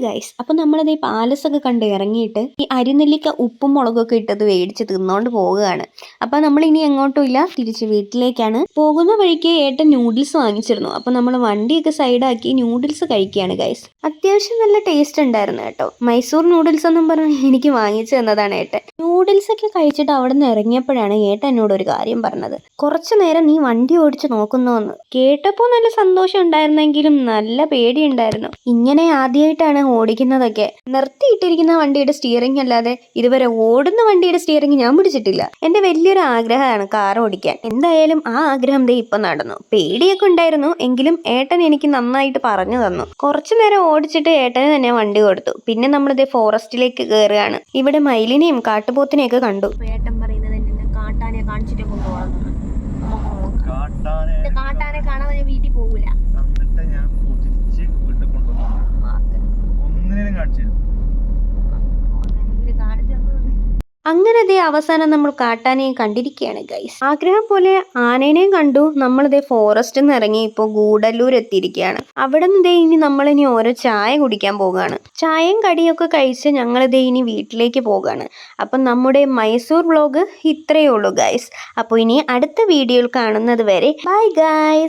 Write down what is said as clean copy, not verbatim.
Guys, അപ്പോൾ നമ്മളത് ഈ പാലസൊക്കെ കണ്ട് ഇറങ്ങിയിട്ട് ഈ അരിനെല്ലിക്ക ഉപ്പും മുളകൊക്കെ ഇട്ടത് മേടിച്ച് തിന്നോണ്ട് പോവുകയാണ്. അപ്പോൾ നമ്മൾ ഇനി എങ്ങോട്ടും ഇല്ല, തിരിച്ച് വീട്ടിലേക്കാണ്. പോകുന്ന വഴിക്ക് ഏട്ടൻ നൂഡിൽസ് വാങ്ങിച്ചിരുന്നു. അപ്പോൾ നമ്മൾ വണ്ടിയൊക്കെ സൈഡാക്കി നൂഡിൽസ് കഴിക്കുകയാണ് ഗൈസ്. അത്യാവശ്യം നല്ല ടേസ്റ്റ് ഉണ്ടായിരുന്നു കേട്ടോ. മൈസൂർ നൂഡിൽസ് എന്നും പറഞ്ഞ് എനിക്ക് വാങ്ങിച്ചു തന്നതാണ് ഏട്ടൻ. നൂഡിൽസ് ഒക്കെ കഴിച്ചിട്ട് അവിടെ നിന്ന് ഇറങ്ങിയപ്പോഴാണ് ഏട്ടൻ എന്നോട് ഒരു കാര്യം പറഞ്ഞത്. കുറച്ചു നേരം നീ വണ്ടി ഓടിച്ച് നോക്കുന്നുവെന്ന്. കേട്ടപ്പോൾ നല്ല സന്തോഷം ഉണ്ടായിരുന്നെങ്കിലും നല്ല പേടിയുണ്ടായിരുന്നു. ഇങ്ങനെ ആദ്യമായിട്ടാണ് ഓടിക്കുന്നതൊക്കെ. നിർത്തിയിട്ടിരിക്കുന്ന വണ്ടിയുടെ സ്റ്റിയറിംഗ് അല്ലാതെ ഇതുവരെ ഓടുന്ന വണ്ടിയുടെ സ്റ്റിയറിംഗ് ഞാൻ പിടിച്ചിട്ടില്ല. എന്റെ വലിയൊരു ആഗ്രഹമാണ് കാർ ഓടിക്കാൻ. എന്തായാലും ആ ആഗ്രഹം ദേ ഇപ്പൊ നടന്നു. പേടിയൊക്കെ ഉണ്ടായിരുന്നു, എങ്കിലും ഏട്ടൻ എനിക്ക് നന്നായിട്ട് പറഞ്ഞു തന്നു. കുറച്ചു നേരം ഓടിച്ചിട്ട് ഏട്ടന് തന്നെ വണ്ടി കൊടുത്തു. പിന്നെ നമ്മളിതേ ഫോറസ്റ്റിലേക്ക് കയറുകയാണ്. ഇവിടെ മയിലിനെയും കാട്ടുപോത്തിനെയൊക്കെ കണ്ടു. ഏട്ടൻ പറയുന്നത് കാട്ടാനെ കാണിച്ചിട്ട് കൊണ്ടുപോകാം. കാട്ടാനെ കാണാതെ ഞാൻ വീട്ടിൽ പോകൂല. അങ്ങനെ ദേ അവസാനം നമ്മൾ കാട്ടാനെയും കണ്ടിരിക്കുകയാണ് ഗൈസ്. ആഗ്രഹം പോലെ ആനേനെയും കണ്ടു. നമ്മളിതേ ഫോറസ്റ്റിൽ നിന്ന് ഇറങ്ങി ഇപ്പോൾ ഗൂഡല്ലൂർ എത്തിയിരിക്കുകയാണ്. അവിടെ നിന്ന് ദേ ഇനി നമ്മളിനി ഓരോ ചായ കുടിക്കാൻ പോകുകയാണ്. ചായയും കടിയൊക്കെ കഴിച്ച് ഞങ്ങളിതേ ഇനി വീട്ടിലേക്ക് പോകുകയാണ്. അപ്പം നമ്മുടെ മൈസൂർ വ്ളോഗ് ഇത്രയേ ഉള്ളൂ ഗൈസ്. അപ്പോൾ ഇനി അടുത്ത വീഡിയോയിൽ കാണുന്നത് വരെ ബൈ ഗൈസ്.